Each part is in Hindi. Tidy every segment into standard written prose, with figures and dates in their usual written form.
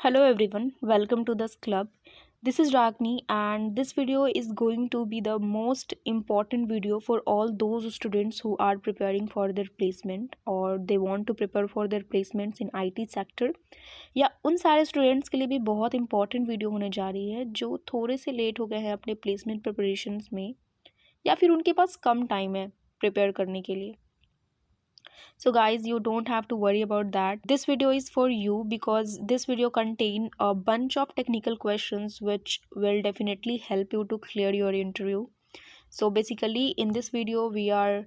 Hello everyone, welcome to this club. This is Ragni and this video is going to be the most important video for all those students who are preparing for their placement or they want to prepare for their placements in IT sector या उन सारे स्टूडेंट्स के लिए भी बहुत इंपॉर्टेंट वीडियो होने जा रही है जो थोड़े से लेट हो गए हैं अपने प्लेसमेंट प्रिपरेशंस में या फिर उनके पास कम टाइम है प्रिपेयर करने के लिए. So guys, you don't have to worry about that. This video is for you because this video contain a bunch of technical questions which will definitely help you to clear your interview. So basically in this video we are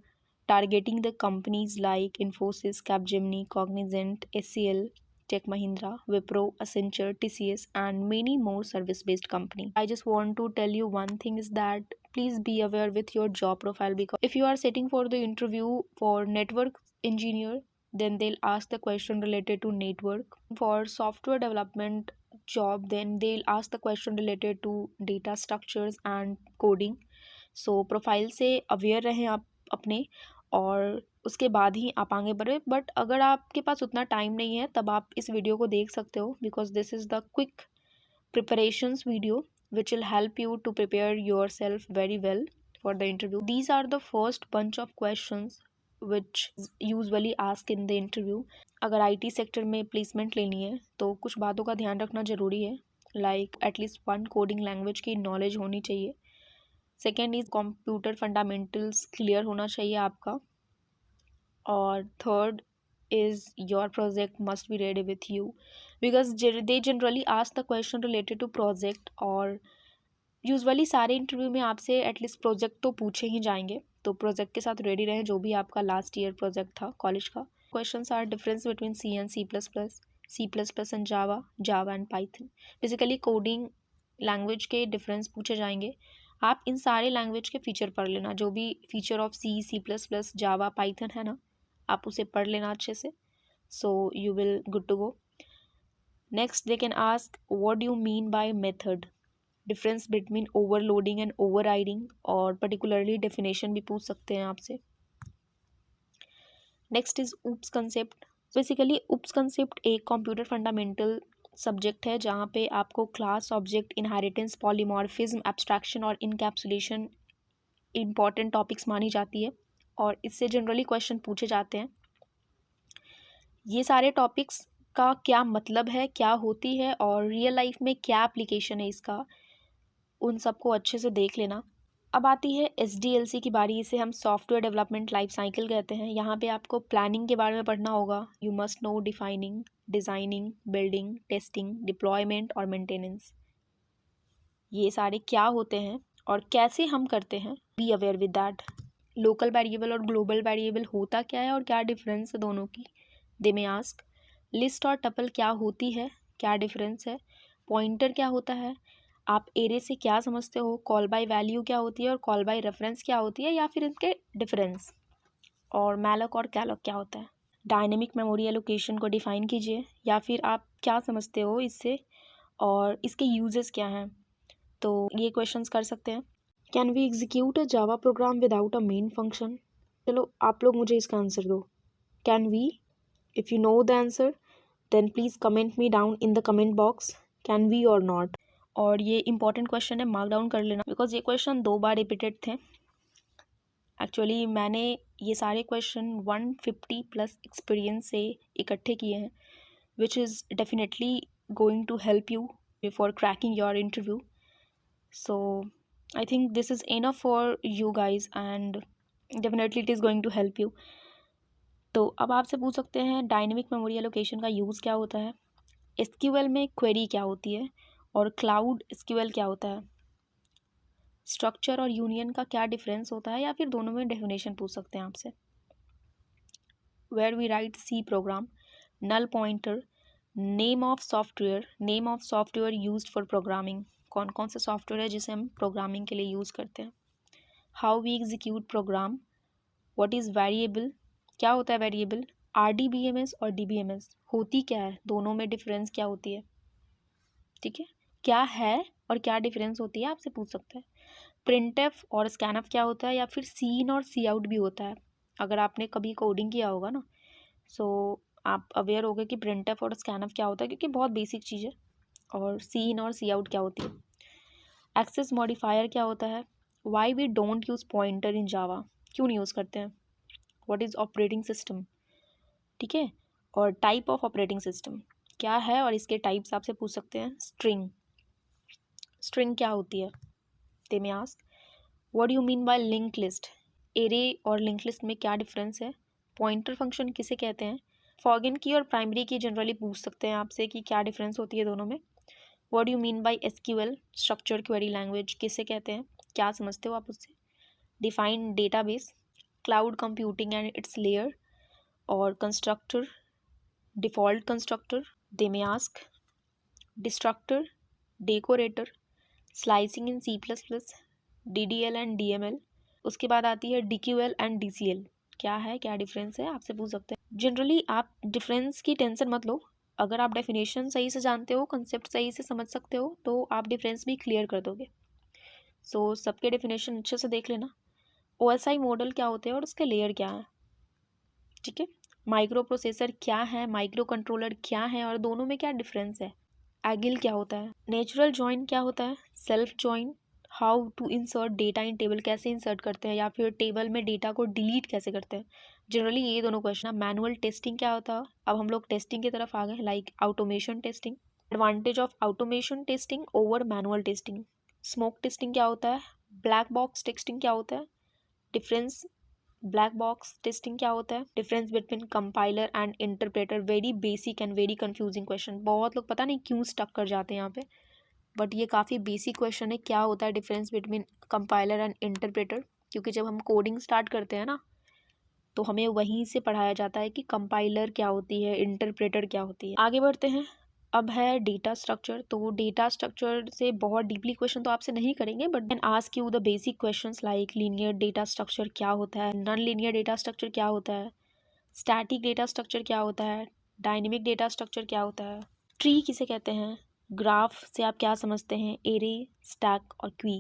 targeting the companies like Infosys, Capgemini, Cognizant, SCL, Tech Mahindra, Wipro, Accenture, TCS and many more service-based company. I just want to tell you one thing is that please be aware with your job profile because if you are sitting for the interview for network engineer, then they'll ask the question related to network. For software development job, then they'll ask the question related to data structures and coding. So profile से अवेयर रहें आप अपने और उसके बाद ही आप आगे बढ़े. बट अगर आपके पास उतना टाइम नहीं है तब आप इस वीडियो को देख सकते हो because this is the quick preparations video which will help you to prepare yourself very well for the interview. These are the first bunch of questions which is usually asked in the interview. अगर IT सेक्टर में प्लेसमेंट लेनी है तो कुछ बातों का ध्यान रखना ज़रूरी है like at least one coding language की नॉलेज होनी चाहिए. Second is computer fundamentals clear होना चाहिए आपका. और third is your project must be ready with you because they generally ask the question related to project और यूजुअली सारे इंटरव्यू में आपसे एटलीस्ट प्रोजेक्ट तो पूछे ही जाएंगे तो प्रोजेक्ट के साथ रेडी रहें जो भी आपका लास्ट ईयर प्रोजेक्ट था कॉलेज का. Questions are difference between C and C++, and Java and Python. Basically coding language के डिफरेंस पूछे जाएंगे. आप इन सारे लैंग्वेज के फीचर पढ़ लेना जो भी feature of C++, Java, Python है ना आप उसे पढ़ लेना अच्छे से. So you will good to go. Next they can ask what do you mean by method, difference between overloading and overriding और पर्टिकुलरली डेफिनेशन भी पूछ सकते हैं आपसे. Next is OOPs concept. Basically OOPs concept एक कंप्यूटर फंडामेंटल सब्जेक्ट है जहाँ पे आपको class, object, inheritance, polymorphism, abstraction और इनकैप्सुलेशन इंपॉर्टेंट टॉपिक्स मानी जाती है और इससे जनरली क्वेश्चन पूछे जाते हैं. ये सारे टॉपिक्स का क्या मतलब है, क्या होती है और रियल लाइफ में क्या एप्लीकेशन है इसका, उन सबको अच्छे से देख लेना. अब आती है SDLC की बारी. इसे हम सॉफ्टवेयर डेवलपमेंट लाइफ साइकिल कहते हैं. यहाँ पे आपको प्लानिंग के बारे में पढ़ना होगा. You must know defining, designing, building, testing, deployment और मेंटेनेंस. ये सारे क्या होते हैं और कैसे हम करते हैं, be aware with that. Local variable और ग्लोबल वेरिएबल होता क्या है और क्या डिफरेंस है दोनों की. दे में आस्क लिस्ट और टपल क्या होती है, क्या डिफरेंस है. पॉइंटर क्या होता है, आप एरे से क्या समझते हो. कॉल बाय वैल्यू क्या होती है और कॉल बाय रेफरेंस क्या होती है या फिर इनके डिफरेंस. और मैलॉक और कैलॉक क्या होता है. डायनेमिक मेमोरी एलोकेशन को डिफाइन कीजिए या फिर आप क्या समझते हो इससे और इसके यूजेस क्या हैं. तो ये क्वेश्चंस कर सकते हैं. Can we execute a Java program without a main function. चलो आप लोग मुझे इसका आंसर दो. Can we? If you know the answer then please comment me down in the comment box. Can we और नॉट. और ये इंपॉर्टेंट क्वेश्चन है, मार्क डाउन कर लेना बिकॉज ये क्वेश्चन 2 बार रिपीटेड थे. एक्चुअली मैंने ये सारे क्वेश्चन 150 प्लस एक्सपीरियंस से इकट्ठे किए हैं which is definitely going to help you before cracking your interview. So I think this is enough for you guys and definitely it is going to help you. तो अब आपसे पूछ सकते हैं डायनेमिक मेमोरी एलोकेशन का यूज़ क्या होता है, SQL में क्वेरी क्या होती है और क्लाउड SQL क्या होता है. स्ट्रक्चर और यूनियन का क्या डिफरेंस होता है या फिर दोनों में डेफिनेशन पूछ सकते हैं आपसे. Where we write C program, null pointer, name of software used for programming. कौन कौन से सॉफ्टवेयर है जिसे हम प्रोग्रामिंग के लिए यूज़ करते हैं. How we execute program. What is variable, क्या होता है वेरिएबल. RDBMS और DBMS होती क्या है, दोनों में डिफरेंस क्या होती है. ठीक है, क्या है और क्या डिफरेंस होती है आपसे पूछ सकते हैं. प्रिंटफ और स्कैनफ क्या होता है या फिर सीन और सी आउट भी होता है. अगर आपने कभी कोडिंग किया होगा ना सो आप अवेयर हो गए कि प्रिंटफ और स्कैनफ क्या होता है क्योंकि बहुत बेसिक चीज़ है. और सी इन और सी आउट क्या होती है, एक्सेस मॉडिफायर क्या होता है, why we don't use pointer in Java, क्यों नहीं यूज़ करते हैं, व्हाट इज़ ऑपरेटिंग सिस्टम, ठीक है, और टाइप ऑफ ऑपरेटिंग सिस्टम क्या है और इसके टाइप्स आपसे पूछ सकते हैं, स्ट्रिंग, स्ट्रिंग क्या होती है, दे में ask what you mean bye link list, array और लिंक लिस्ट में क्या डिफरेंस है, पॉइंटर फंक्शन किसे कहते हैं, फॉरइन की और प्राइमरी की जनरली पूछ सकते हैं आपसे कि क्या डिफरेंस होती है दोनों में, what you mean bye SQL structure query language किसे कहते हैं, क्या समझते हो आप उससे, define database, cloud computing and it's layer, और कंस्ट्रक्टर, डिफ़ॉल्ट कंस्ट्रक्टर, दे में ask destructor, decorator, slicing in C++, DDL and DML, उसके बाद आती है DQL एंड DCL, क्या है, क्या डिफरेंस है, आपसे पूछ सकते हैं। जनरली आप डिफरेंस की टेंशन मत लो, अगर आप डेफिनेशन सही से जानते हो, कंसेप्ट सही से समझ सकते हो, तो आप डिफरेंस भी क्लियर कर दोगे। सो सबके डेफिनेशन अच्छे से देख लेना, OSI मॉडल क्या होते हैं और उसके लेयर क्या है, ठीक है, माइक्रो प्रोसेसर क्या है, माइक्रो कंट्रोलर क्या है और दोनों में क्या डिफरेंस है, एगिल क्या होता है, नेचुरल जॉइन क्या होता है, self join, how to insert data in table, कैसे इंसर्ट करते हैं या फिर टेबल में डेटा को डिलीट कैसे करते हैं, जनरली ये दोनों क्वेश्चन है। मैनुअल टेस्टिंग क्या होता है, अब हम लोग टेस्टिंग की तरफ आ गए, like automation testing, advantage of automation testing over manual testing, smoke testing क्या होता है, ब्लैक बॉक्स टेस्टिंग क्या होता है, डिफरेंस, ब्लैक बॉक्स टेस्टिंग क्या होता है, difference between compiler and interpreter, very basic and very confusing question, बहुत लोग पता नहीं क्यों स्टक कर जाते हैं यहाँ पे, बट ये काफ़ी बेसिक क्वेश्चन है, क्या होता है difference between compiler and interpreter, क्योंकि जब हम कोडिंग स्टार्ट करते हैं ना तो हमें वहीं से पढ़ाया जाता है कि कंपाइलर क्या होती है, इंटरप्रेटर क्या होती है। आगे बढ़ते हैं, अब है डेटा स्ट्रक्चर, तो डेटा स्ट्रक्चर से बहुत डीपली क्वेश्चन तो आपसे नहीं करेंगे, but can ask you the basic questions like linear data structure क्या होता है, नॉन लीनियर डेटा स्ट्रक्चर क्या होता है, स्टैटिक डेटा स्ट्रक्चर क्या होता है, डायनेमिक डेटा स्ट्रक्चर क्या होता है, ट्री किसे कहते हैं, ग्राफ से आप क्या समझते हैं, एरे, स्टैक और क्वी,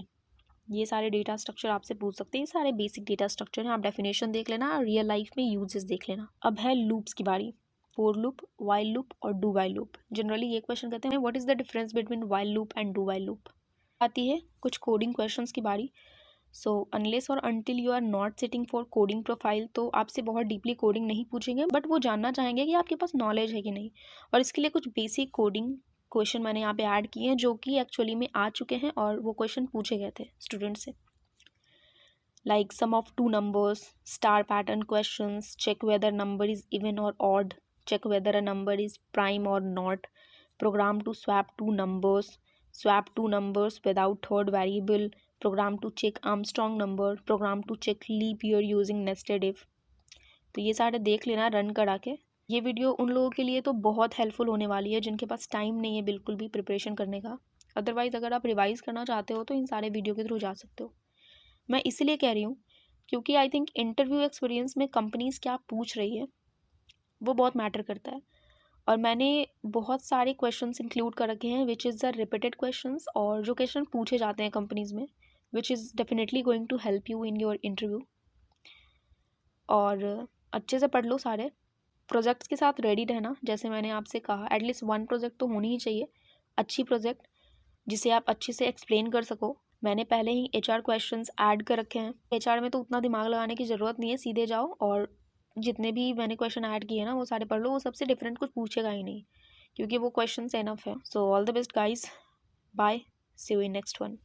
ये सारे डेटा स्ट्रक्चर आपसे पूछ सकते हैं, ये सारे बेसिक डेटा स्ट्रक्चर हैं, आप डेफिनेशन देख लेना और रियल लाइफ में यूजेस देख लेना। अब है लूप्स की बारी, फोर लूप, वाइल लूप और डू वाइल लूप, जनरली ये क्वेश्चन कहते हैं what is the difference between while loop and do while loop. आती है कुछ कोडिंग क्वेश्चंस की बारी, सो अनलेस और until you are not sitting for coding profile, तो आपसे बहुत डीपली कोडिंग नहीं पूछेंगे, बट वो जानना चाहेंगे कि आपके पास नॉलेज है कि नहीं, और इसके लिए कुछ बेसिक कोडिंग क्वेश्चन मैंने यहाँ पे ऐड किए हैं जो कि एक्चुअली में आ चुके हैं और वो क्वेश्चन पूछे गए थे स्टूडेंट से, like sum of two numbers, star pattern questions, check whether number is even or odd, check whether a number is prime or not, program to swap two numbers without third variable, program to check Armstrong number, program to check leap year using nested if। तो ये सारे देख लेना रन करा के। ये वीडियो उन लोगों के लिए तो बहुत हेल्पफुल होने वाली है जिनके पास टाइम नहीं है बिल्कुल भी प्रिपरेशन करने का, अदरवाइज़ अगर आप रिवाइज़ करना चाहते हो तो इन सारे वीडियो के थ्रू जा सकते हो। मैं इसलिए कह रही हूँ क्योंकि आई थिंक इंटरव्यू एक्सपीरियंस में कंपनीज़ क्या पूछ रही है वो बहुत मैटर करता है, और मैंने बहुत सारे क्वेश्चंस इंक्लूड कर रखे हैं which is the repeated questions, और जो क्वेश्चन पूछे जाते हैं कंपनीज़ में which is definitely going to help you in your interview. और अच्छे से पढ़ लो सारे, प्रोजेक्ट्स के साथ रेडी रहना, जैसे मैंने आपसे कहा एटलीस्ट 1 प्रोजेक्ट तो होनी ही चाहिए, अच्छी प्रोजेक्ट जिसे आप अच्छे से एक्सप्लेन कर सको। मैंने पहले ही HR क्वेश्चंस ऐड कर रखे हैं, HR में तो उतना दिमाग लगाने की ज़रूरत नहीं है, सीधे जाओ और जितने भी मैंने क्वेश्चन ऐड किए ना वो सारे पढ़ लो, वो सबसे डिफरेंट कुछ पूछेगा ही नहीं क्योंकि वो क्वेश्चंस एनफ है। So all the best guys, bye, see you in next one.